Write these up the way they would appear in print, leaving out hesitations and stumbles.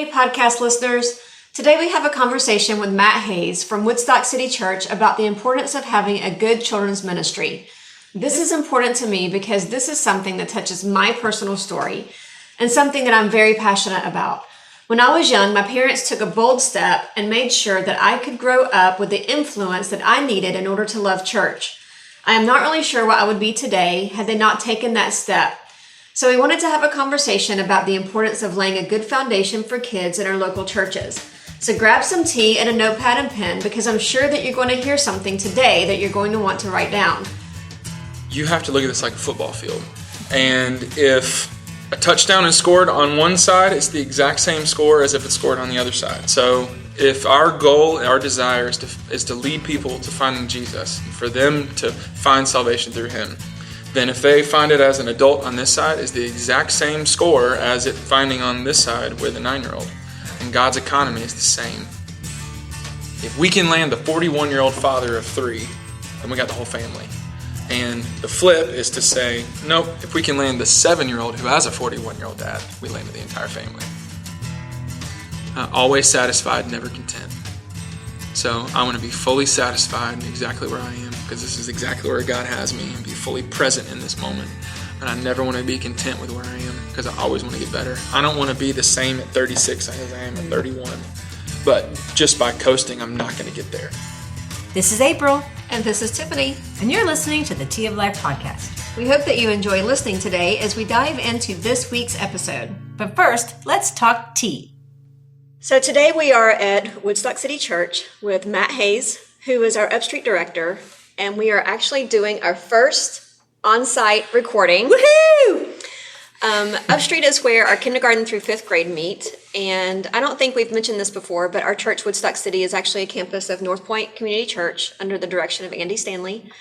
Hey, podcast listeners. Today we have a conversation with Matt Hayes from Woodstock City Church about the importance of having a good children's ministry. This is important to me because this is something that touches my personal story and something that I'm very passionate about. When I was young, my parents took a bold step and made sure that I could grow up with the influence that I needed in order to love church. I am not really sure what I would be today had they not taken that step. So we wanted to have a conversation about the importance of laying a good foundation for kids in our local churches. So grab some tea and a notepad and pen because I'm sure that you're going to hear something today that you're going to want to write down. You have to look at this like a football field. And if a touchdown is scored on one side, it's the exact same score as if it's scored on the other side. So if our goal, our desire is to lead people to finding Jesus, for them to find salvation through Him, then if they find it as an adult on this side, is the exact same score as it finding on this side with a 9-year-old. And God's economy is the same. If we can land the 41-year-old father of 3, then we got the whole family. And the flip is to say, nope, if we can land the 7-year-old who has a 41-year-old dad, we landed the entire family. Always satisfied, never content. So I want to be fully satisfied exactly where I am, because this is exactly where God has me, and be fully present in this moment. And I never want to be content with where I am, because I always want to get better. I don't want to be the same at 36 as I am at 31. But just by coasting, I'm not going to get there. This is April. And this is Tiffany. And you're listening to the Tea of Life podcast. We hope that you enjoy listening today as we dive into this week's episode. But first, let's talk tea. So today we are at Woodstock City Church with Matt Hayes, who is our Upstreet director, and we are actually doing our first on-site recording. Woohoo! Upstreet is where our kindergarten through 5th grade meet, and I don't think we've mentioned this before, but our church, Woodstock City, is actually a campus of North Point Community Church under the direction of Andy Stanley.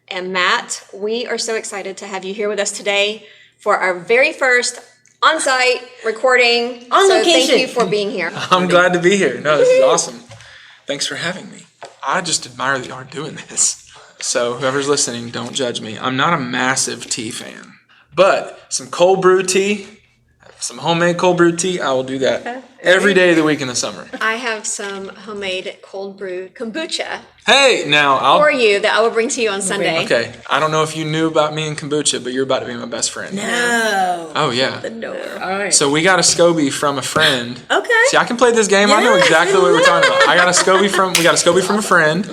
And Matt, we are so excited to have you here with us today for our very first on-site recording. On location. Thank you for being here. I'm glad to be here. No, this is awesome. Thanks for having me. I just admire that you are doing this. So whoever's listening, don't judge me. I'm not a massive tea fan. But some cold brew tea, some homemade cold brew tea, I will do that every day of the week in the summer. I have some homemade cold brew kombucha Hey, now for you that I will bring to you on Sunday. Okay, I don't know if you knew about me and kombucha, but you're about to be my best friend. No. Oh, yeah. All right. So we got a SCOBY from a friend. Okay. See, I can play this game. I know exactly what we're talking about. We got a SCOBY from a friend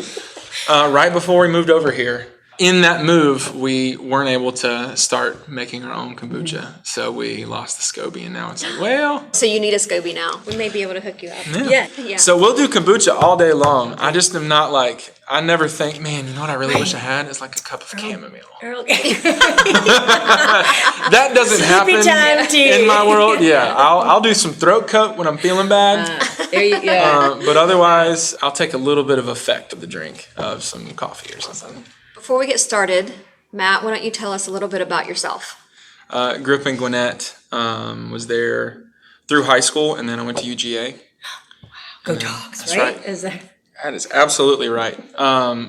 right before we moved over here. In that move, we weren't able to start making our own kombucha, so we lost the SCOBY, and now it's like, well. So you need a SCOBY now. We may be able to hook you up. Yeah. So we'll do kombucha all day long. I just am not like, I never think, man, you know what I really wish I had? It's like a cup of chamomile. Okay. That doesn't happen time tea. in my world. Yeah, I'll do some throat coat when I'm feeling bad. There you go. But otherwise, I'll take a little bit of effect of the drink of some coffee or something. Before we get started, Matt, why don't you tell us a little bit about yourself? Grew up in Gwinnett, was there through high school, and then I went to UGA. Go Dogs, That's right? right. That is absolutely right.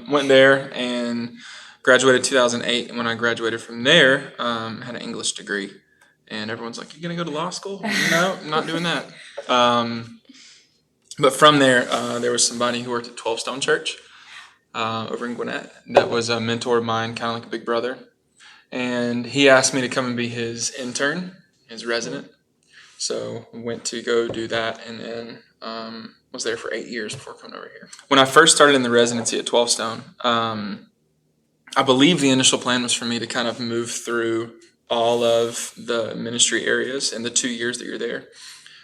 Went there and graduated 2008, and when I graduated from there, had an English degree. And everyone's like, "You gonna go to law school?" No, I'm not doing that. But from there, there was somebody who worked at 12 Stone Church over in Gwinnett that was a mentor of mine, kind of like a big brother. And he asked me to come and be his intern, his resident. So went to go do that, and then was there for 8 years before coming over here. When I first started in the residency at 12 Stone, I believe the initial plan was for me to kind of move through all of the ministry areas in the 2 years that you're there.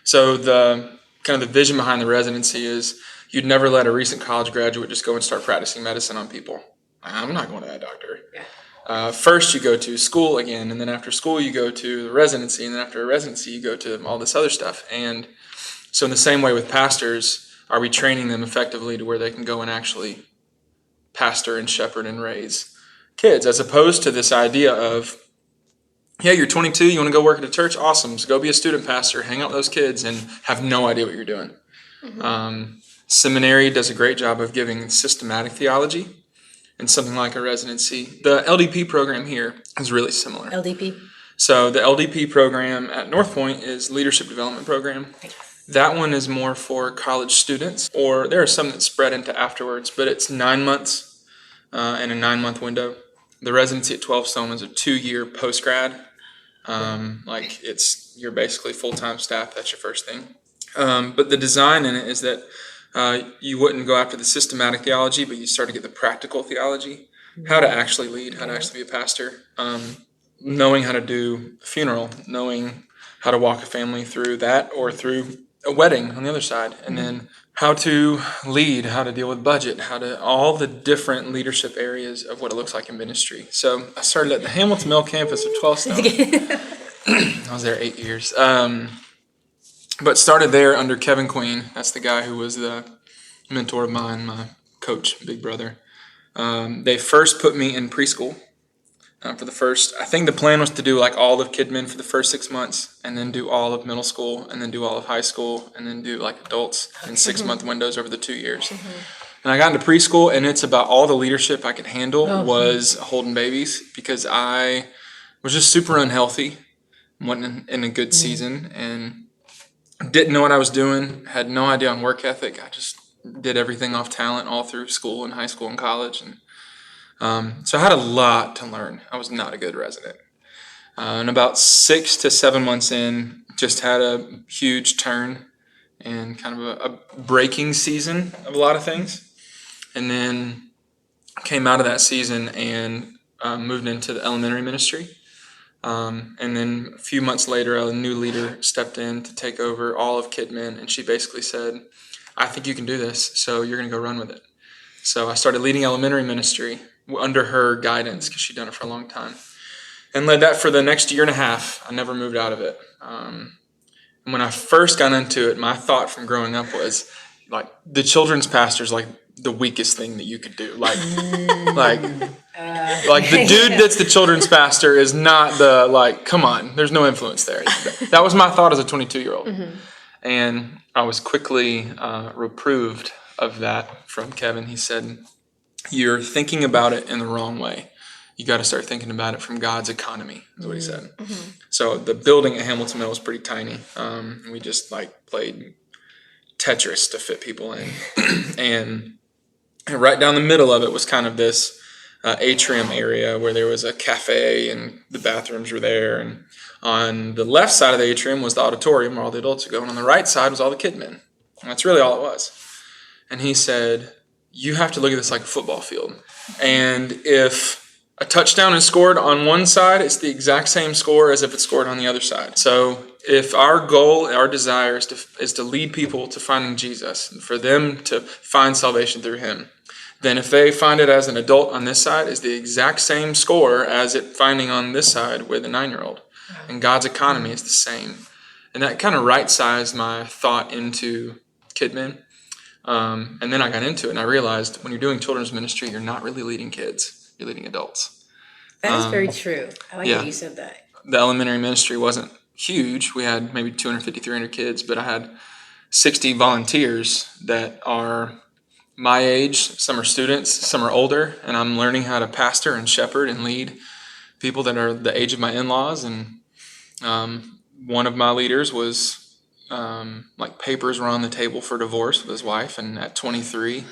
So the kind of the vision behind the residency is you'd never let a recent college graduate just go and start practicing medicine on people. I'm not going to that doctor. Yeah. First, you go to school again, and then after school, you go to the residency, and then after a residency, you go to all this other stuff. And so in the same way with pastors, are we training them effectively to where they can go and actually pastor and shepherd and raise kids, as opposed to this idea of, yeah, you're 22, you want to go work at a church? Awesome. So go be a student pastor, hang out with those kids, and have no idea what you're doing. Mm-hmm. Seminary does a great job of giving systematic theology, and something like a residency. The LDP program here is really similar. LDP? So the LDP program at North Point is Leadership Development Program. That one is more for college students, or there are some that spread into afterwards, but it's 9 months and a 9-month window. The residency at 12 Stone is a 2-year post-grad. You're basically full-time staff. That's your first thing. But the design in it is that you wouldn't go after the systematic theology, but you start to get the practical theology, how to actually lead, how to actually be a pastor, knowing how to do a funeral, knowing how to walk a family through that or through a wedding on the other side, and then how to lead, how to deal with budget, all the different leadership areas of what it looks like in ministry. So I started at the Hamilton Mill campus of 12 Stone. I was there 8 years. But started there under Kevin Queen. That's the guy who was the mentor of mine, my coach, big brother. They first put me in preschool. I think the plan was to do like all of Kidmin for the first 6 months, and then do all of middle school, and then do all of high school, and then do like adults in 6-month windows over the 2 years. And I got into preschool, and it's about all the leadership I could handle was holding babies, because I was just super unhealthy, wasn't in a good season, and didn't know what I was doing, had no idea on work ethic. I just did everything off talent all through school and high school and college, and so I had a lot to learn. I was not a good resident. And about 6 to 7 months in, just had a huge turn and kind of a breaking season of a lot of things. And then came out of that season and moved into the elementary ministry. And then a few months later, a new leader stepped in to take over all of Kidmin, and she basically said, I think you can do this, so you're going to go run with it. So I started leading elementary ministry under her guidance, because she'd done it for a long time, and led that for the next year and a half. I never moved out of it. And when I first got into it, my thought from growing up was, like, the children's pastor is like the weakest thing that you could do. Like the dude that's the children's pastor is not come on, there's no influence there. That was my thought as a 22-year-old. And I was quickly reproved of that from Kevin. He said, you're thinking about it in the wrong way. You got to start thinking about it from God's economy, is what he said. So the building at Hamilton Mill was pretty tiny. We just played Tetris to fit people in. and right down the middle of it was kind of this atrium area where there was a cafe and the bathrooms were there. And on the left side of the atrium was the auditorium where all the adults would go. And on the right side was all the Kidmin. And that's really all it was. And he said, you have to look at this like a football field. And if a touchdown is scored on one side, it's the exact same score as if it's scored on the other side. So if our goal, our desire is to lead people to finding Jesus, for them to find salvation through him, then if they find it as an adult on this side, is the exact same score as it finding on this side with a 9-year-old. And God's economy is the same. And that kind of right-sized my thought into Kidmin. And then I got into it, and I realized when you're doing children's ministry, you're not really leading kids, you're leading adults. That is very true. I like that you said that. The elementary ministry wasn't huge. We had maybe 250, 300 kids, but I had 60 volunteers that are my age. Some are students, some are older, and I'm learning how to pastor and shepherd and lead people that are the age of my in-laws. And one of my leaders was papers were on the table for divorce with his wife, and at 23,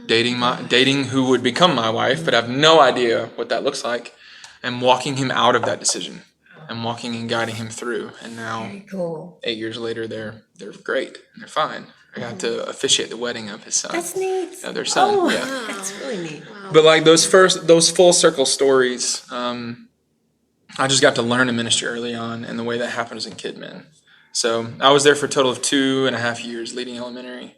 dating who would become my wife, but I have no idea what that looks like, and walking him out of that decision, and walking and guiding him through. And now, Very cool. 8 years later, they're great and they're fine. I got to officiate the wedding of his son. That's neat. Their son. Oh, yeah. that's really neat. Wow. But those full circle stories, I just got to learn in ministry early on, and the way that happens in Kidmin. So I was there for a total of 2.5 years leading elementary,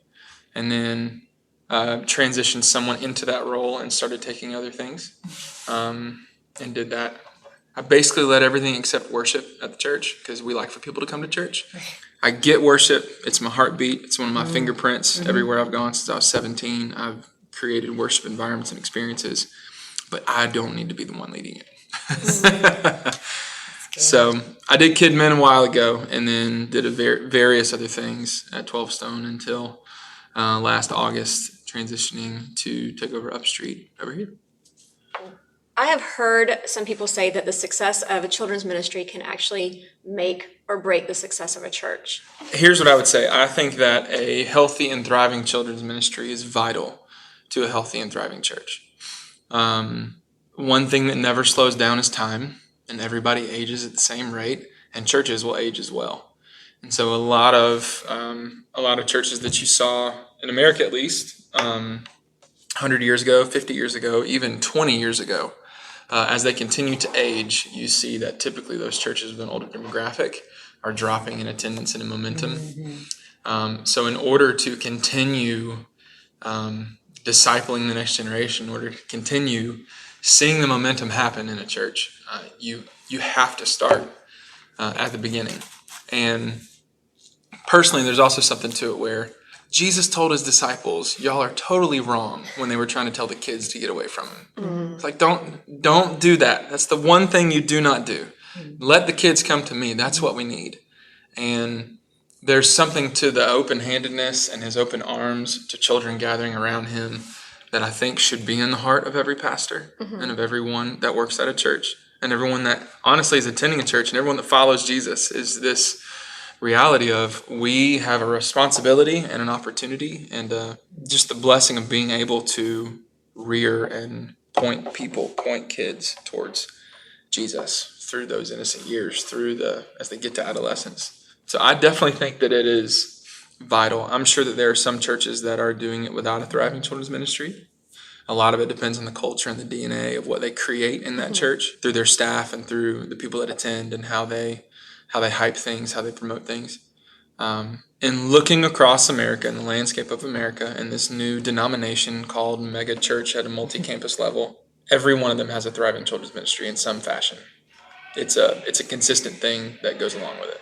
and then transitioned someone into that role and started taking other things, and did that. I basically led everything except worship at the church, because we like for people to come to church. I get worship. It's my heartbeat. It's one of my fingerprints. Everywhere I've gone since I was 17, I've created worship environments and experiences, but I don't need to be the one leading it. So I did Kidmin a while ago, and then did various other things at 12 Stone until last August, transitioning to take over Upstreet over here. I have heard some people say that the success of a children's ministry can actually make or break the success of a church? Here's what I would say. I think that a healthy and thriving children's ministry is vital to a healthy and thriving church. One thing that never slows down is time, and everybody ages at the same rate, and churches will age as well. And so a lot of churches that you saw in America, at least 100 years ago, 50 years ago, even 20 years ago, as they continue to age, you see that typically those churches with an older demographic are dropping in attendance and in momentum. So in order to continue discipling the next generation, in order to continue seeing the momentum happen in a church, you have to start at the beginning. And personally, there's also something to it where Jesus told his disciples, y'all are totally wrong, when they were trying to tell the kids to get away from him. It's like, don't do that. That's the one thing you do not do. Let the kids come to me. That's what we need. And there's something to the open-handedness and his open arms to children gathering around him that I think should be in the heart of every pastor and of everyone that works at a church and everyone that honestly is attending a church and everyone that follows Jesus, is this reality of we have a responsibility and an opportunity and just the blessing of being able to rear and point kids towards Jesus through those innocent years, as they get to adolescence. So I definitely think that it is vital. I'm sure that there are some churches that are doing it without a thriving children's ministry. A lot of it depends on the culture and the DNA of what they create in that church through their staff and through the people that attend and how they hype things, how they promote things. And looking across America and the landscape of America and this new denomination called mega church at a multi-campus level, every one of them has a thriving children's ministry in some fashion. It's a consistent thing that goes along with it.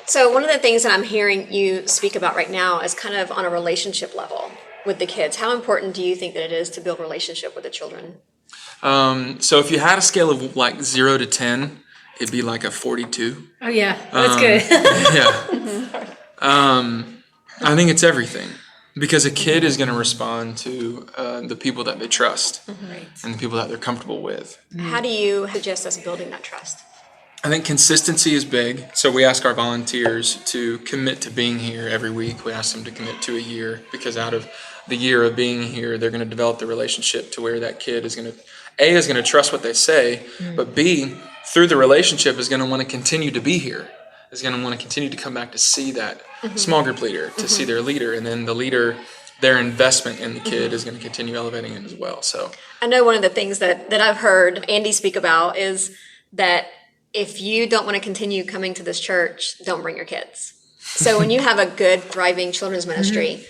So one of the things that I'm hearing you speak about right now is kind of on a relationship level with the kids. How important do you think that it is to build relationship with the children? So if you had a scale of like 0 to 10, it'd be like a 42. Oh yeah, that's good. Yeah. I think it's everything. Because a kid is going to respond to the people that they trust and the people that they're comfortable with. How do you suggest us building that trust? I think consistency is big. So we ask our volunteers to commit to being here every week. We ask them to commit to a year because out of the year of being here, they're going to develop the relationship to where that kid is going to, A, is going to trust what they say, but B, through the relationship is going to want to continue to be here. Is going to want to continue to come back to see that small group leader, to see their leader, and then the leader, their investment in the kid is going to continue elevating it as well. So I know one of the things that I've heard Andy speak about is that if you don't want to continue coming to this church, don't bring your kids. So when you have a good, thriving children's ministry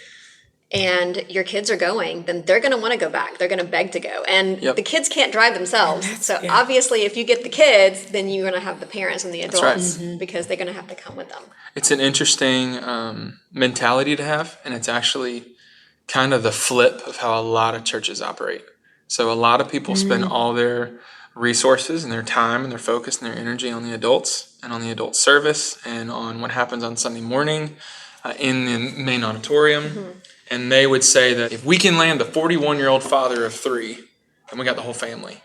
and your kids are going, then they're going to want to go back. They're going to beg to go. And the kids can't drive themselves. So obviously if you get the kids, then you're going to have the parents and the adults because they're going to have to come with them. It's an interesting mentality to have, and it's actually kind of the flip of how a lot of churches operate. So a lot of people spend all their resources and their time and their focus and their energy on the adults and on the adult service and on what happens on Sunday morning in the main auditorium. And they would say that if we can land the 41-year-old father of 3, then we got the whole family.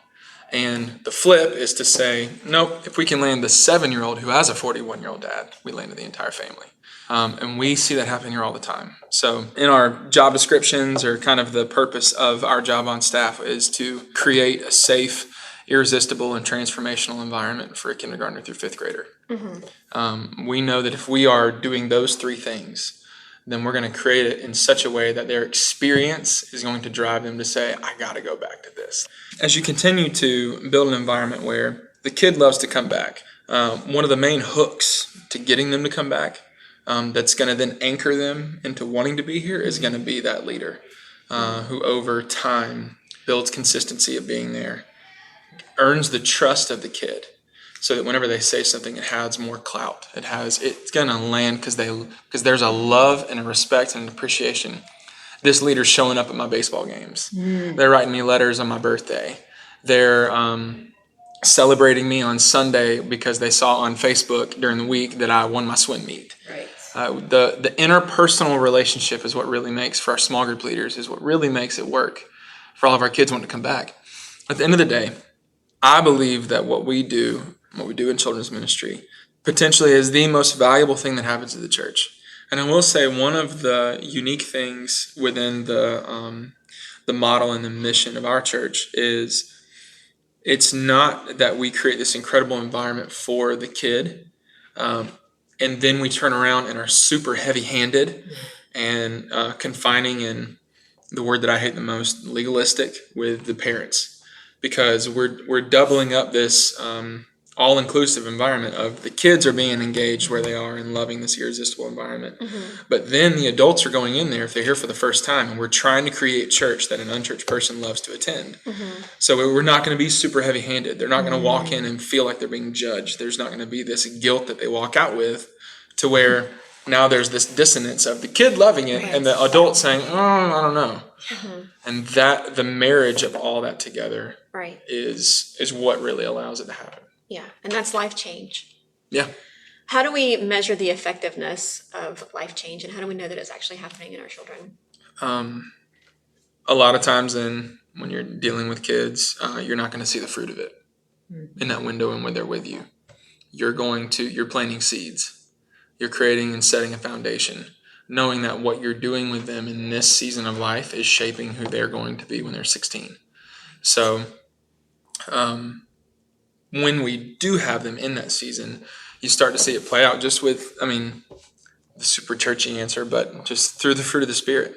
And the flip is to say, nope, if we can land the 7-year-old who has a 41-year-old dad, we landed the entire family. And we see that happen here all the time. So in our job descriptions, or kind of the purpose of our job on staff, is to create a safe, irresistible, and transformational environment for a kindergartner through 5th grader. We know that if we are doing those 3 things, then we're going to create it in such a way that their experience is going to drive them to say, I got to go back to this. As you continue to build an environment where the kid loves to come back, one of the main hooks to getting them to come back that's going to then anchor them into wanting to be here is going to be that leader who over time builds consistency of being there, earns the trust of the kid, so that whenever they say something, it has more clout. It's going to land because there's a love and a respect and an appreciation. This leader's showing up at my baseball games. They're writing me letters on my birthday. They're celebrating me on Sunday because they saw on Facebook during the week that I won my swim meet. Right. The interpersonal relationship is what really makes, for our small group leaders, is what really makes it work for all of our kids wanting to come back. At the end of the day, I believe that what we do in children's ministry potentially is the most valuable thing that happens to the church. And I will say one of the unique things within the model and the mission of our church is it's not that we create this incredible environment for the kid, and then we turn around and are super heavy-handed and confining, and the word that I hate the most, legalistic with the parents, because we're doubling up this all-inclusive environment of the kids are being engaged where they are and loving this irresistible environment. But then the adults are going in there if they're here for the first time, and we're trying to create church that an unchurched person loves to attend. So we're not going to be super heavy-handed. They're not going to walk in and feel like they're being judged. There's not going to be this guilt that they walk out with, to where now there's this dissonance of the kid loving it and the adult saying, oh, I don't know. And that the marriage of all that together is what really allows it to happen. Yeah, and that's life change. Yeah. How do we measure the effectiveness of life change, and how do we know that it's actually happening in our children? A lot of times when you're dealing with kids, you're not going to see the fruit of it in that window and when they're with you. You're planting seeds. You're creating and setting a foundation, knowing that what you're doing with them in this season of life is shaping who they're going to be when they're 16. So, when we do have them in that season, you start to see it play out just with, the super churchy answer, but just through the fruit of the Spirit,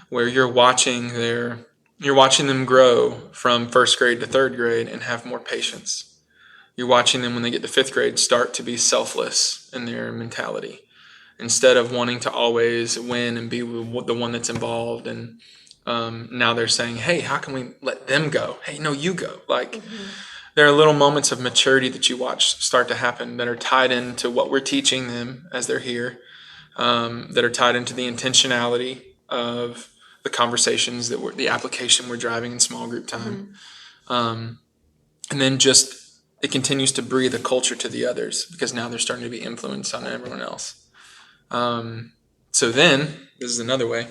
where you're watching them grow from first grade to third grade and have more patience. You're watching them when they get to fifth grade start to be selfless in their mentality, instead of wanting to always win and be the one that's involved. And now they're saying, hey, how can we let them go? Hey, no, you go. There are little moments of maturity that you watch start to happen that are tied into what we're teaching them as they're here, that are tied into the intentionality of the conversations the application we're driving in small group time. And then just it continues to breathe a culture to the others, because now they're starting to be influenced on everyone else. So then, this is another way,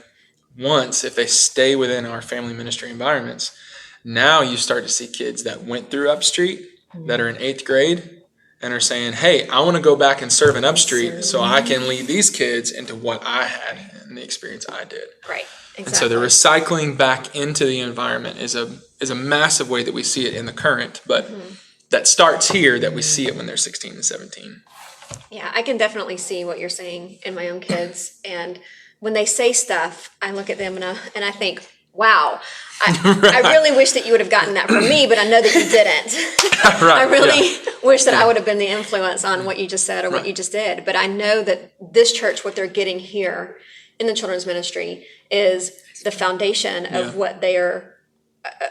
if they stay within our family ministry environments, now you start to see kids that went through Upstreet that are in 8th grade and are saying, hey, I want to go back and serve in Upstreet so I can lead these kids into what I had and the experience I did. Right, exactly. And so the recycling back into the environment is a massive way that we see it in the current, but that starts here, that we see it when they're 16 and 17. Yeah, I can definitely see what you're saying in my own kids. And when they say stuff, I look at them and I think, wow, I really wish that you would have gotten that from me, but I know that you didn't. I really wish that I would have been the influence on what you just said or what you just did. But I know that this church, what they're getting here in the children's ministry, is the foundation of what they're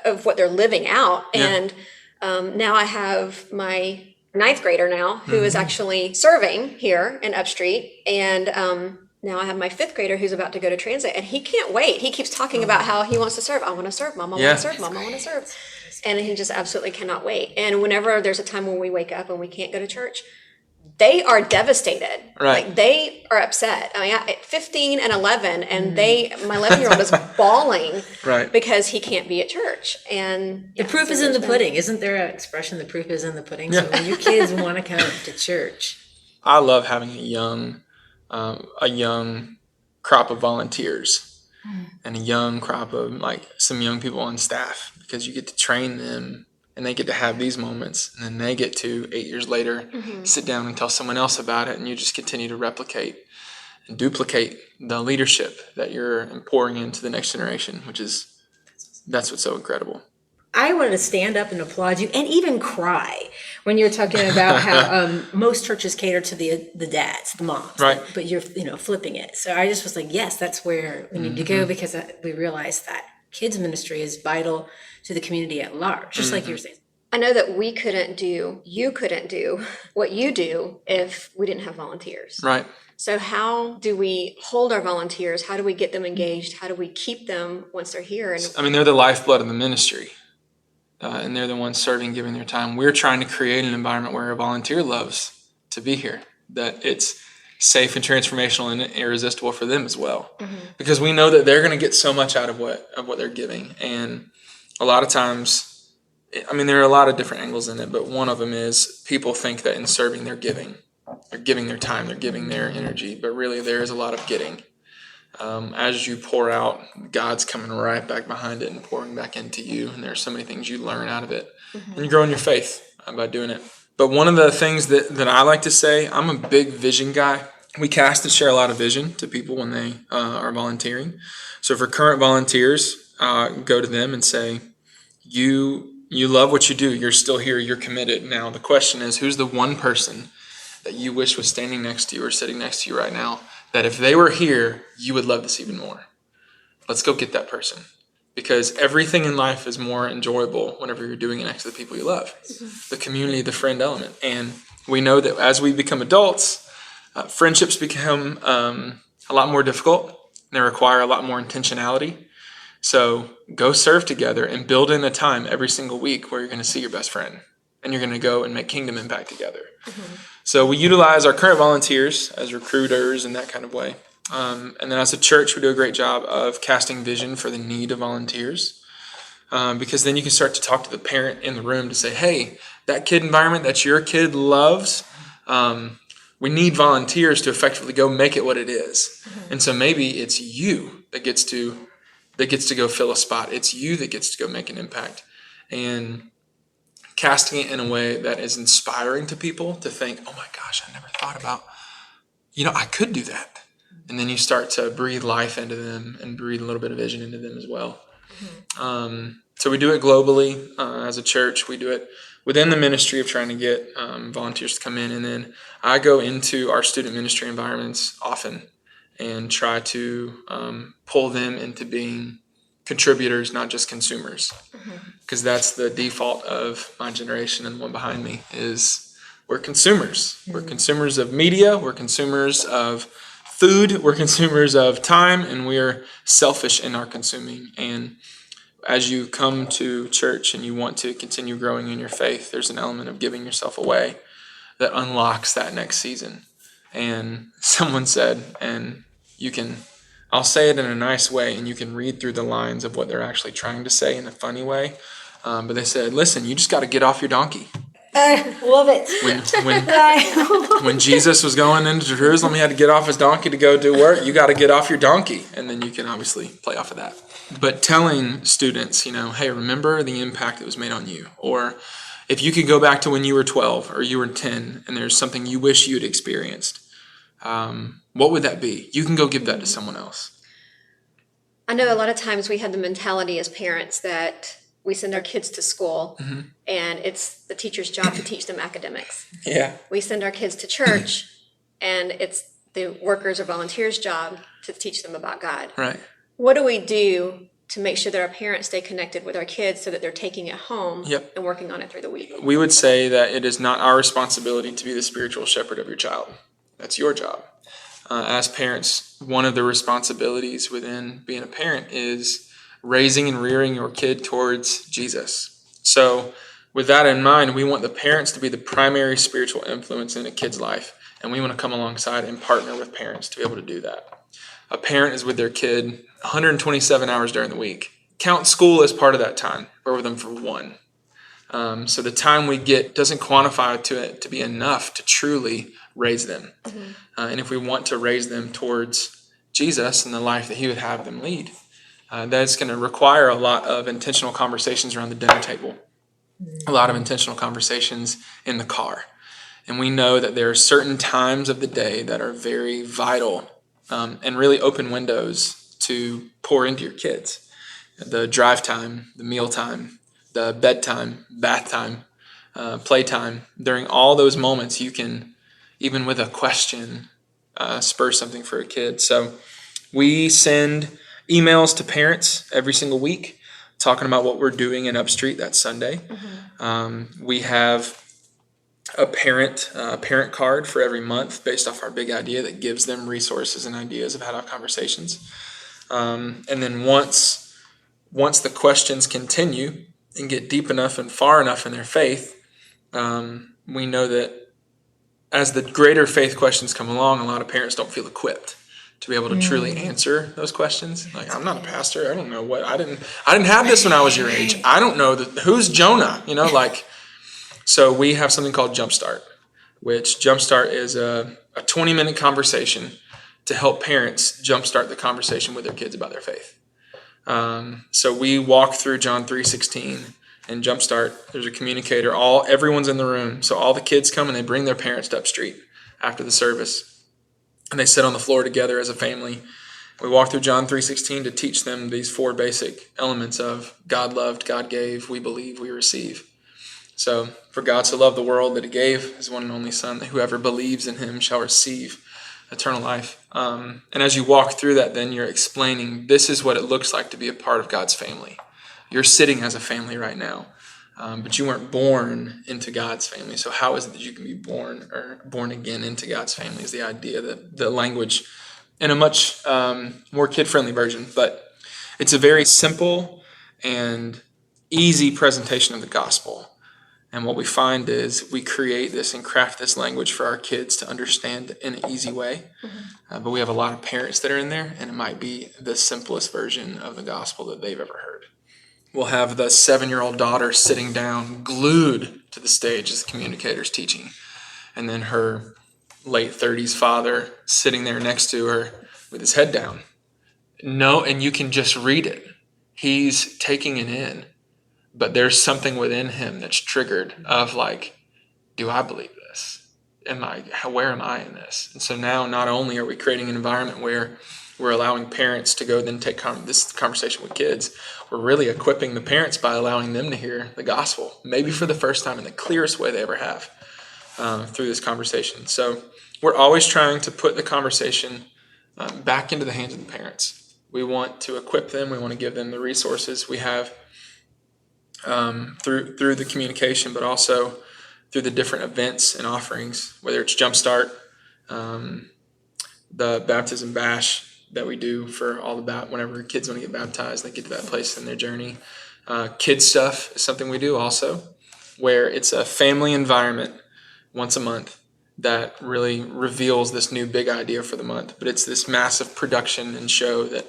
living out. And now I have my 9th grader now who is actually serving here in Upstreet, and now I have my 5th grader who's about to go to transit, and he can't wait. He keeps talking about how he wants to serve. I want to serve, Mom. I want to serve, Mom. I want to serve. And he just absolutely cannot wait. And whenever there's a time when we wake up and we can't go to church, they are devastated. Like, they are upset. I mean, at 15 and 11, and my 11-year-old is bawling because he can't be at church. And the proof is in the pudding. Isn't there an expression, the proof is in the pudding? So when your kids want to come to church. I love having a young crop of volunteers and a young crop of some young people on staff, because you get to train them and they get to have these moments, and then they get to 8 years later sit down and tell someone else about it, and you just continue to replicate and duplicate the leadership that you're pouring into the next generation, that's what's so incredible. I want to stand up and applaud you and even cry when you're talking about how most churches cater to the dads, the moms, but you're flipping it. So I just was like, yes, that's where we need to go, because we realize that kids ministry is vital to the community at large, just like you were saying. I know that you couldn't do what you do if we didn't have volunteers. Right. So how do we hold our volunteers? How do we get them engaged? How do we keep them once they're here? They're the lifeblood of the ministry. And they're the ones serving, giving their time. We're trying to create an environment where a volunteer loves to be here, that it's safe and transformational and irresistible for them as well. Because we know that they're going to get so much out of what they're giving. And a lot of times, there are a lot of different angles in it, but one of them is people think that in serving they're giving. they're giving their time, they're giving their energy, but really there is a lot of getting. As you pour out, God's coming right back behind it and pouring back into you. And there's so many things you learn out of it. And you grow in your faith by doing it. But one of the things that I like to say, I'm a big vision guy. We cast and share a lot of vision to people when they are volunteering. So for current volunteers, go to them and say, you love what you do. You're still here. You're committed. Now, the question is, who's the one person that you wish was standing next to you or sitting next to you right now, that if they were here, you would love this even more? Let's go get that person. Because everything in life is more enjoyable whenever you're doing it next to the people you love. The community, the friend element. And we know that as we become adults, friendships become a lot more difficult. They require a lot more intentionality. So go serve together and build in a time every single week where you're going to see your best friend. And you're going to go and make kingdom impact together. So we utilize our current volunteers as recruiters in that kind of way. And then as a church, we do a great job of casting vision for the need of volunteers. Because then you can start to talk to the parent in the room to say, hey, that kid environment that your kid loves, we need volunteers to effectively go make it what it is. And so maybe it's you that gets to go fill a spot. It's you that gets to go make an impact. And casting it in a way that is inspiring to people to think, oh my gosh, I never thought about, I could do that. And then you start to breathe life into them and breathe a little bit of vision into them as well. So we do it globally as a church. We do it within the ministry of trying to get volunteers to come in. And then I go into our student ministry environments often and try to pull them into being contributors, not just consumers. Because that's the default of my generation and the one behind me is we're consumers. We're consumers of media. We're consumers of food. We're consumers of time. And we're selfish in our consuming. And as you come to church and you want to continue growing in your faith, there's an element of giving yourself away that unlocks that next season. And someone said, and I'll say it in a nice way, and you can read through the lines of what they're actually trying to say in a funny way. But they said, listen, you just got to get off your donkey. Love it. When Jesus was going into Jerusalem, he had to get off his donkey to go do work. You got to get off your donkey. And then you can obviously play off of that. But telling students, hey, remember the impact that was made on you. Or if you could go back to when you were 12 or you were 10 and there's something you wish you'd experienced, what would that be? You can go give that to someone else. I know a lot of times we have the mentality as parents that we send our kids to school and it's the teacher's job to teach them academics. Yeah. We send our kids to church and it's the workers or volunteers' job to teach them about God. Right. What do we do to make sure that our parents stay connected with our kids so that they're taking it home and working on it through the week? We would say that it is not our responsibility to be the spiritual shepherd of your child. That's your job. As parents, one of the responsibilities within being a parent is raising and rearing your kid towards Jesus. So with that in mind, we want the parents to be the primary spiritual influence in a kid's life. And we want to come alongside and partner with parents to be able to do that. A parent is with their kid 127 hours during the week. Count school as part of that time. We're with them for one. So the time we get doesn't quantify to be enough to truly raise them. And if we want to raise them towards Jesus and the life that he would have them lead, that's going to require a lot of intentional conversations around the dinner table, a lot of intentional conversations in the car. And we know that there are certain times of the day that are very vital and really open windows to pour into your kids. The drive time, the meal time, the bedtime, bath time, playtime. During all those moments, you can, even with a question, spur something for a kid. So we send emails to parents every single week talking about what we're doing in Upstreet that Sunday. We have a parent card for every month based off our big idea that gives them resources and ideas of how to have conversations. And then once the questions continue and get deep enough and far enough in their faith, we know that as the greater faith questions come along, a lot of parents don't feel equipped to be able to truly answer those questions. Like, I'm not a pastor. I don't know what, I didn't have this when I was your age. I don't know who's Jonah, So we have something called Jumpstart, which Jumpstart is a 20-minute conversation to help parents jumpstart the conversation with their kids about their faith. So we walk through John 3:16 and Jumpstart. There's a communicator. Everyone's in the room. So all the kids come and they bring their parents to Upstreet after the service. And they sit on the floor together as a family. We walk through John 3:16 to teach them these 4 basic elements of God loved, God gave, we believe, we receive. So for God so loved the world that he gave his one and only Son, that whoever believes in him shall receive eternal life. And as you walk through that, then you're explaining this is what it looks like to be a part of God's family. You're sitting as a family right now, but you weren't born into God's family. So how is it that you can be born again into God's family is the idea, that the language in a much more kid-friendly version. But it's a very simple and easy presentation of the gospel. And what we find is we create this and craft this language for our kids to understand in an easy way. But we have a lot of parents that are in there, and it might be the simplest version of the gospel that they've ever heard. We'll have the 7-year-old daughter sitting down, glued to the stage as the communicator's teaching. And then her late 30s father sitting there next to her with his head down. No, and you can just read it. He's taking it in. But there's something within him that's triggered of like, do I believe this? Where am I in this? And so now not only are we creating an environment where we're allowing parents to go then take this conversation with kids, we're really equipping the parents by allowing them to hear the gospel, maybe for the first time in the clearest way they ever have through this conversation. So we're always trying to put the conversation back into the hands of the parents. We want to equip them. We want to give them the resources we have through the communication, but also through the different events and offerings, whether it's Jumpstart, the baptism bash that we do for all whenever kids want to get baptized, they get to that place in their journey. Kids stuff is something we do also, where it's a family environment once a month that really reveals this new big idea for the month. But it's this massive production and show that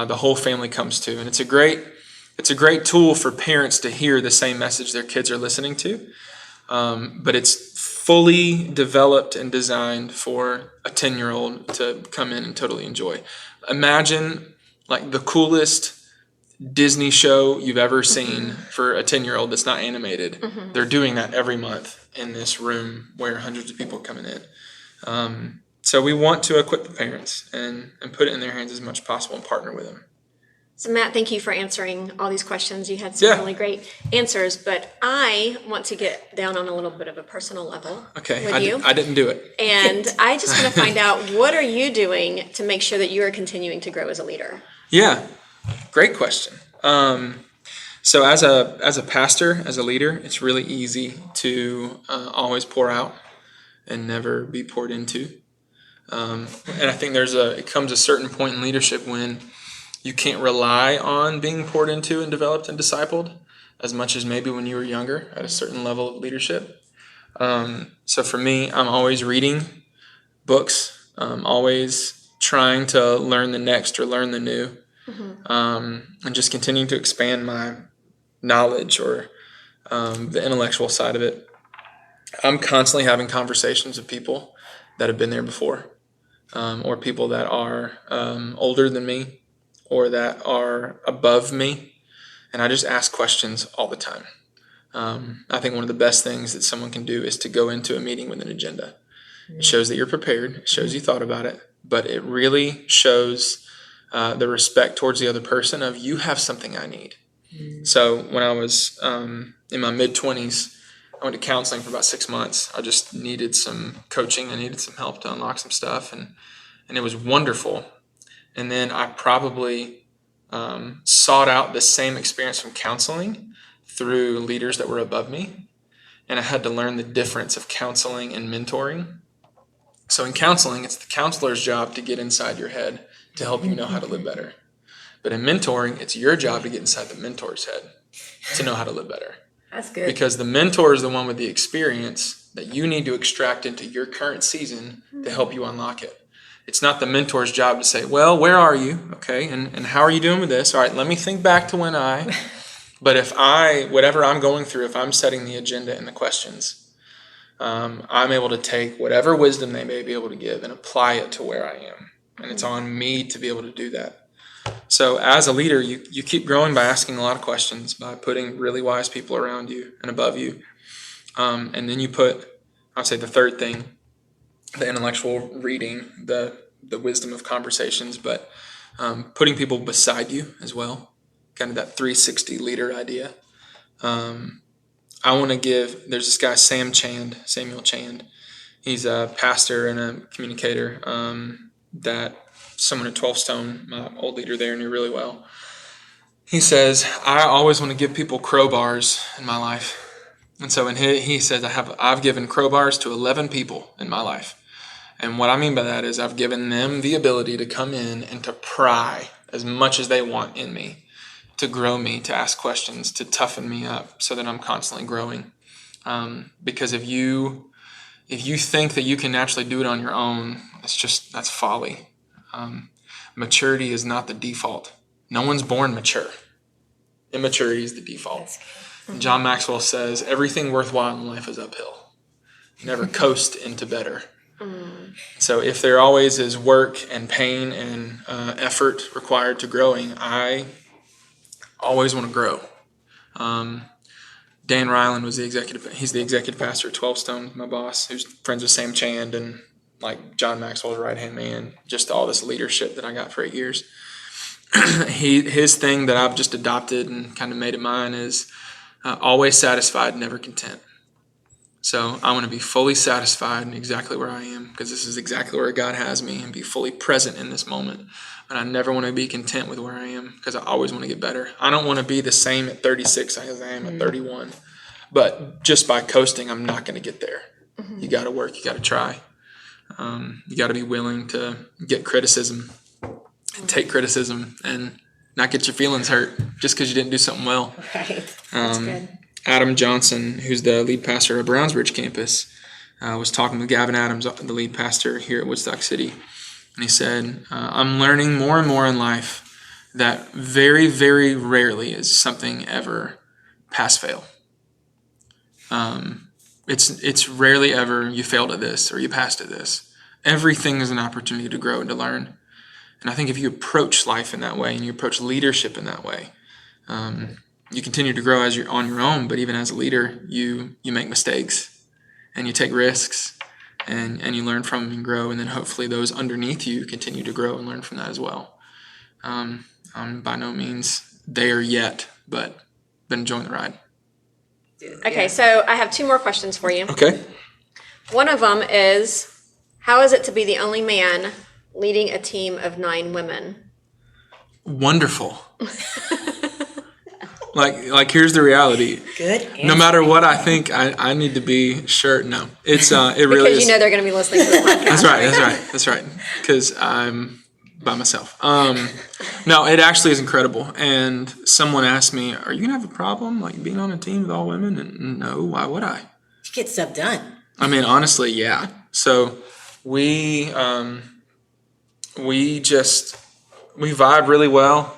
the whole family comes to, and it's a great tool for parents to hear the same message their kids are listening to, but it's fully developed and designed for a 10-year-old to come in and totally enjoy. Imagine like the coolest Disney show you've ever seen for a 10-year-old that's not animated. They're doing that every month in this room where hundreds of people are coming in. So we want to equip the parents and put it in their hands as much as possible and partner with them. So Matt, thank you for answering all these questions. You had some really great answers, but I want to get down on a little bit of a personal level with you. I didn't do it. And I just want to find out, what are you doing to make sure that you are continuing to grow as a leader? Yeah, great question. So as a pastor, as a leader, it's really easy to always pour out and never be poured into. And I think it comes a certain point in leadership when you can't rely on being poured into and developed and discipled as much as maybe when you were younger at a certain level of leadership. So for me, I'm always reading books. I'm always trying to learn the next or learn the new, and just continuing to expand my knowledge or the intellectual side of it. I'm constantly having conversations with people that have been there before, or people that are older than me, or that are above me, and I just ask questions all the time. I think one of the best things that someone can do is to go into a meeting with an agenda. It shows that you're prepared, it shows you thought about it, but it really shows the respect towards the other person of, you have something I need. So when I was in my mid-20s, I went to counseling for about 6 months. I just needed some coaching. I needed some help to unlock some stuff, and it was wonderful. And then I probably sought out the same experience from counseling through leaders that were above me. And I had to learn the difference of counseling and mentoring. So in counseling, it's the counselor's job to get inside your head to help you know how to live better. But in mentoring, it's your job to get inside the mentor's head to know how to live better. That's good. Because the mentor is the one with the experience that you need to extract into your current season to help you unlock it. It's not the mentor's job to say, well, where are you? Okay, and how are you doing with this? All right, let me think back to when But whatever I'm going through, if I'm setting the agenda and the questions, I'm able to take whatever wisdom they may be able to give and apply it to where I am. And it's on me to be able to do that. So as a leader, you keep growing by asking a lot of questions, by putting really wise people around you and above you. And then you put, I'd say the third thing, the intellectual reading, the wisdom of conversations, but putting people beside you as well, kind of that 360 leader idea. I want to there's this guy, Samuel Chand. He's a pastor and a communicator that someone at 12 Stone, my old leader there, knew really well. He says, I always want to give people crowbars in my life. And so he says, I've given crowbars to 11 people in my life. And what I mean by that is I've given them the ability to come in and to pry as much as they want in me, to grow me, to ask questions, to toughen me up so that I'm constantly growing. Because if you think that you can naturally do it on your own, that's folly. Maturity is not the default. No one's born mature. Immaturity is the default. John Maxwell says, everything worthwhile in life is uphill. You never coast into better. So if there always is work and pain and effort required to growing, I always want to grow. Dan Ryland he's the executive pastor at 12 Stone, my boss, who's friends with Sam Chand and like John Maxwell's right-hand man, just all this leadership that I got for 8 years. His thing that I've just adopted and kind of made it mine is always satisfied, never content. So I want to be fully satisfied in exactly where I am, because this is exactly where God has me, and be fully present in this moment. And I never want to be content with where I am, because I always want to get better. I don't want to be the same at 36 as I am at 31. But just by coasting, I'm not going to get there. You got to work. You got to try. You got to be willing to get criticism and take criticism and not get your feelings hurt just because you didn't do something well. Right. That's good. Adam Johnson, who's the lead pastor at Brownsbridge campus, was talking with Gavin Adams, the lead pastor here at Woodstock City. And he said, I'm learning more and more in life that very, very rarely is something ever pass-fail. It's rarely ever you failed at this or you passed at this. Everything is an opportunity to grow and to learn. And I think if you approach life in that way and you approach leadership in that way, you continue to grow as you're on your own, but even as a leader, you make mistakes and you take risks and you learn from them and grow, and then hopefully those underneath you continue to grow and learn from that as well. I'm by no means there yet, but been enjoying the ride. Okay, so I have 2 more questions for you. Okay. One of them is, how is it to be the only man leading a team of 9 women? Wonderful. Like here's the reality. Good answer. No matter what I think I need to be sure. No, it's it really Because is. you know they're going to be listening to the podcast. That's right. Because I'm by myself. No, it actually is incredible. And someone asked me, "Are you gonna have a problem like being on a team with all women?" And no, why would I? You get stuff done. I mean, honestly, yeah. So we vibe really well.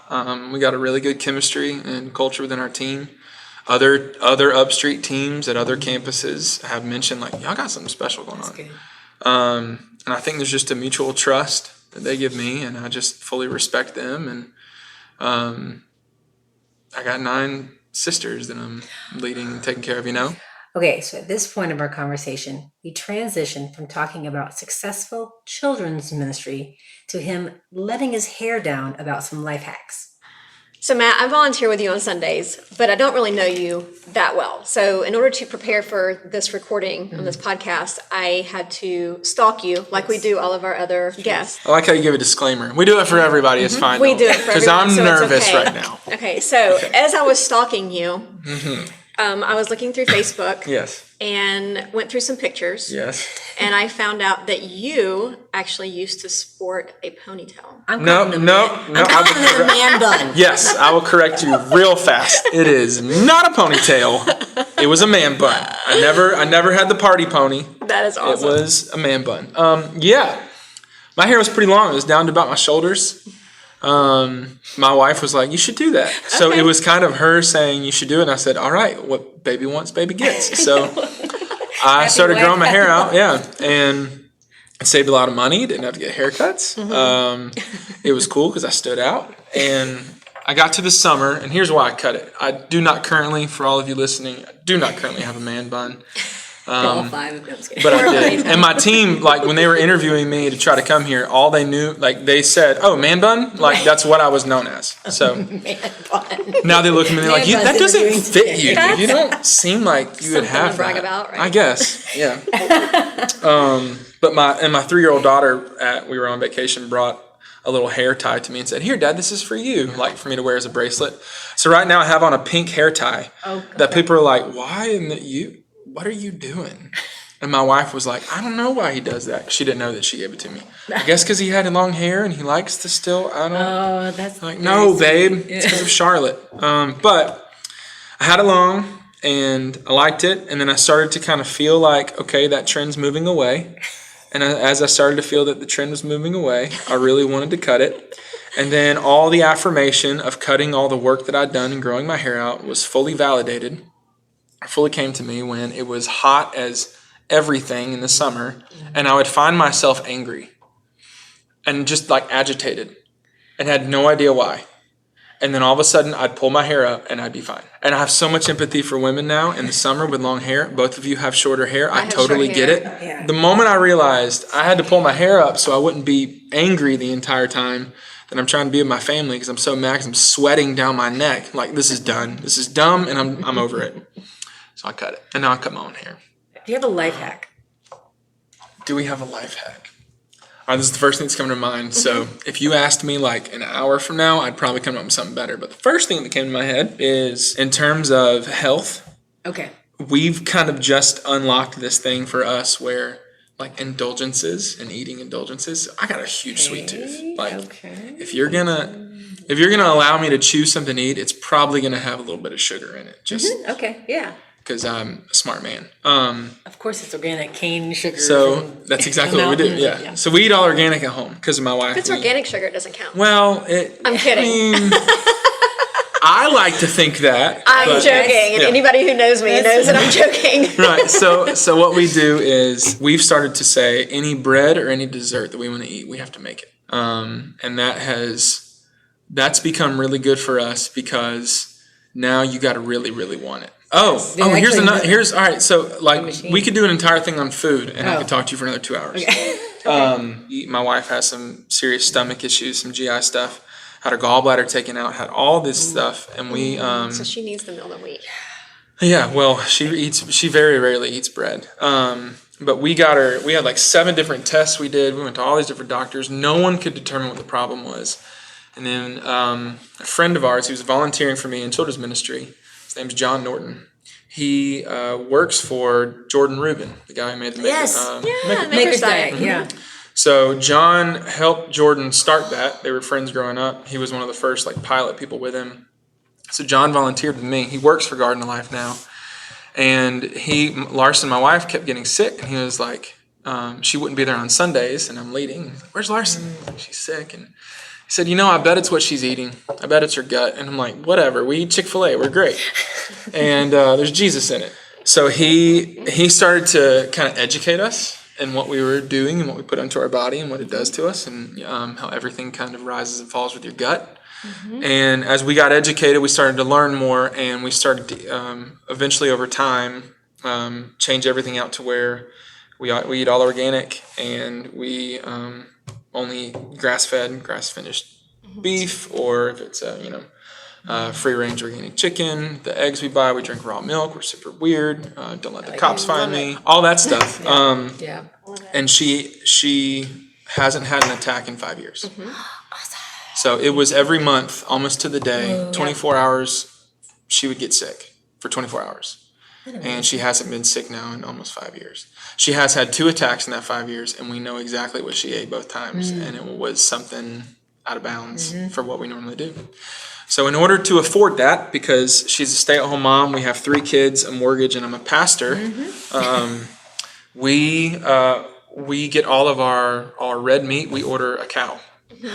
We got a really good chemistry and culture within our team. Other upstreet teams at other campuses have mentioned like, y'all got something special going on. Good. And I think there's just a mutual trust that they give me, and I just fully respect them. And I got 9 sisters that I'm leading and taking care of, you know? Okay, so at this point of our conversation, we transitioned from talking about successful children's ministry to him letting his hair down about some life hacks. So Matt, I volunteer with you on Sundays, but I don't really know you that well. So in order to prepare for this recording on this podcast, I had to stalk you like we do all of our other guests. I like how you give a disclaimer. We do it for everybody. It's fine. We do it for everyone. Because I'm so nervous it's okay. right now. Okay, so as I was stalking you, I was looking through Facebook. Yes. And went through some pictures. Yes. And I found out that you actually used to sport a ponytail. I'm No. calling it a man bun. Yes, I will correct you real fast. It is not a ponytail. It was a man bun. I never had the party pony. That is awesome. It was a man bun. Yeah. My hair was pretty long. It was down to about my shoulders. My wife was like, you should do that. So it was kind of her saying you should do it. And I said, all right, what baby wants, baby gets. So I started wife. growing my hair out. Yeah. And I saved a lot of money. Didn't have to get haircuts. It was cool because I stood out. And I got to the summer, and here's why I cut it. I do not currently, for all of you listening, I do not currently have a man bun. All 5 of them. But I did. And my team, like when they were interviewing me to try to come here, all they knew, like they said, "Oh, man bun," like that's what I was known as. So Man bun. now they look at me and they're like, Man "That buns doesn't in the fit you. green Dude. You don't seem like you would have to brag that." about, right? I guess, yeah. But my 3-year-old daughter, we were on vacation, brought a little hair tie to me and said, "Here, Dad, this is for you," like for me to wear as a bracelet. So right now I have on a pink hair tie that people are like, "Why? What are you doing?" And my wife was like, "I don't know why he does that." She didn't know that she gave it to me. I guess because he had long hair and he likes to still, I don't know. Oh, that's Like, no, babe, it's because of Charlotte. But I had it long and I liked it. And then I started to kind of feel like, okay, that trend's moving away. And as I started to feel that the trend was moving away, I really wanted to cut it. And then all the affirmation of cutting all the work that I'd done and growing my hair out was fully validated. It fully came to me when it was hot as everything in the summer, and I would find myself angry and just like agitated and had no idea why. And then all of a sudden I'd pull my hair up and I'd be fine. And I have so much empathy for women now in the summer with long hair. Both of you have shorter hair. I totally get it. Yeah. The moment I realized I had to pull my hair up so I wouldn't be angry the entire time that I'm trying to be with my family because I'm so mad because I'm sweating down my neck. Like, this is done. This is dumb and I'm over it. So I cut it. And now I cut my own hair. Do you have a life hack? Do we have a life hack? All right, this is the first thing that's coming to mind. So if you asked me like an hour from now, I'd probably come up with something better. But the first thing that came to my head is in terms of health. Okay. We've kind of just unlocked this thing for us where like indulgences and eating indulgences. I got a huge sweet tooth. Like if you're gonna allow me to choose something to eat, it's probably gonna have a little bit of sugar in it. Just Okay. Yeah. because I'm a smart man. Of course, it's organic cane sugar. So from that's exactly the what we do. mountains. Yeah. So we eat all organic at home because of my wife. If it's organic sugar, it doesn't count. Well, I'm kidding. I like to think that. I'm joking, and yeah. anybody who knows me knows that I'm joking. Right. So what we do is we've started to say any bread or any dessert that we want to eat, we have to make it. And that's become really good for us because now you got to really, really want it. Here's all right. So like we could do an entire thing on food, and I could talk to you for another 2 hours. Okay. My wife has some serious stomach issues, some GI stuff. Had her gallbladder taken out, had all this stuff, and we. So she needs the meal that we eat. Yeah, well, she very rarely eats bread. But we had like 7 different tests we did. We went to all these different doctors. No one could determine what the problem was. And then a friend of ours who's volunteering for me in children's ministry, his name's John Norton. He works for Jordan Rubin, the guy who made the Maker's Diet. Yeah. So John helped Jordan start that. They were friends growing up. He was one of the first like pilot people with him. So John volunteered with me. He works for Garden of Life now. And Larson, my wife, kept getting sick. And he was like, she wouldn't be there on Sundays. And I'm leading. He's like, "Where's Larson?" She's sick. And he said, I bet it's what she's eating. I bet it's her gut. And I'm like, whatever. We eat Chick-fil-A. We're great. And there's Jesus in it. So he started to kind of educate us in what we were doing and what we put into our body and what it does to us and how everything kind of rises and falls with your gut. Mm-hmm. And as we got educated, we started to learn more, and we started to eventually over time change everything out to where we eat all organic, and we only grass-fed, grass-finished beef, or if it's free-range organic chicken. The eggs we buy, we drink raw milk. We're super weird. Don't let the cops find me. All that stuff. Yeah. And she hasn't had an attack in 5 years. Mm-hmm. So it was every month, almost to the day, 24 hours, she would get sick for 24 hours. And she hasn't been sick now in almost 5 years. She has had 2 attacks in that 5 years, and we know exactly what she ate both times. And it was something out of bounds for what we normally do. So in order to afford that, because she's a stay-at-home mom, we have 3 kids, a mortgage, and I'm a pastor, we get all of our red meat, we order a cow.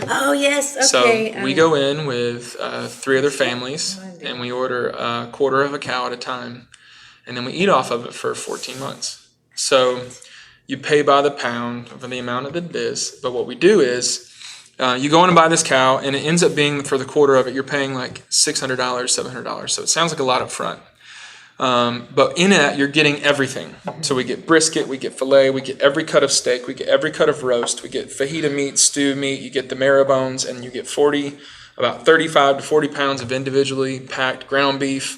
Oh, yes. Okay. So we go in with 3 other families, and we order a quarter of a cow at a time, and then we eat off of it for 14 months. So you pay by the pound for the amount that it is. But what we do is you go in and buy this cow, and it ends up being, for the quarter of it, you're paying like $600, $700. So it sounds like a lot up front. But in it, you're getting everything. So we get brisket, we get filet, we get every cut of steak, we get every cut of roast, we get fajita meat, stew meat, you get the marrow bones, and you get about 35 to 40 pounds of individually packed ground beef.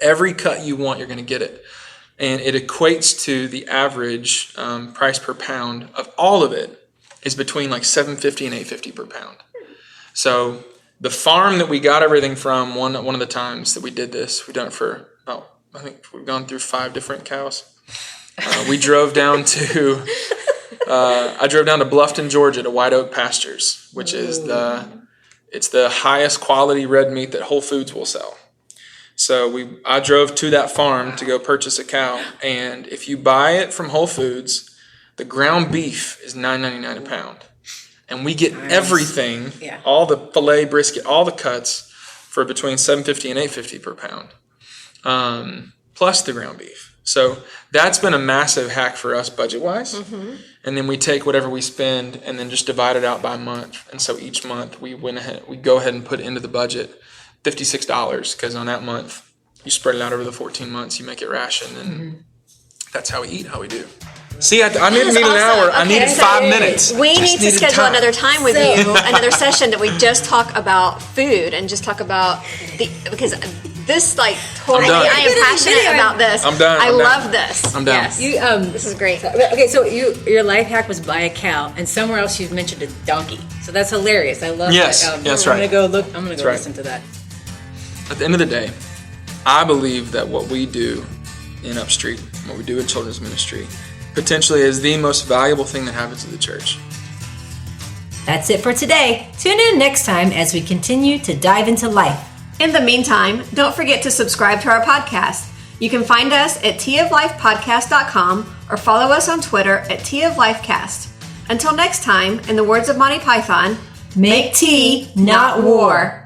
Every cut you want, you're going to get it. And it equates to the average price per pound of all of it is between like $7.50 and $8.50 per pound. So the farm that we got everything from, one of the times that we did this, we've done it for about, I think we've gone through 5 different cows. We drove down to, I drove down to Bluffton, Georgia to White Oak Pastures, which is it's the highest quality red meat that Whole Foods will sell. So I drove to that farm to go purchase a cow, and if you buy it from Whole Foods, the ground beef is $9.99 a pound, and we get everything, all the filet, brisket, all the cuts for between $7.50 and $8.50 per pound, plus the ground beef. So that's been a massive hack for us budget-wise. And then we take whatever we spend and then just divide it out by month. And so each month we go ahead and put into the budget $56, because on that month you spread it out over the 14 months, you make it ration, and that's how we eat, how we do. See, I didn't need an hour. Okay, I needed 5 minutes. We need to schedule another time with you, another session that we just talk about food and just talk about because this totally, I am passionate about this. I'm done. I love this. I'm done. Yes. This is great. Okay, so your life hack was buy a cow, and somewhere else you've mentioned a donkey. So that's hilarious. I love that. That's right. I'm gonna go listen to that. At the end of the day, I believe that what we do in Upstreet, what we do in children's ministry, potentially is the most valuable thing that happens to the church. That's it for today. Tune in next time as we continue to dive into life. In the meantime, don't forget to subscribe to our podcast. You can find us at teaoflifepodcast.com or follow us on Twitter at teaoflifecast. Until next time, in the words of Monty Python, make tea, not war.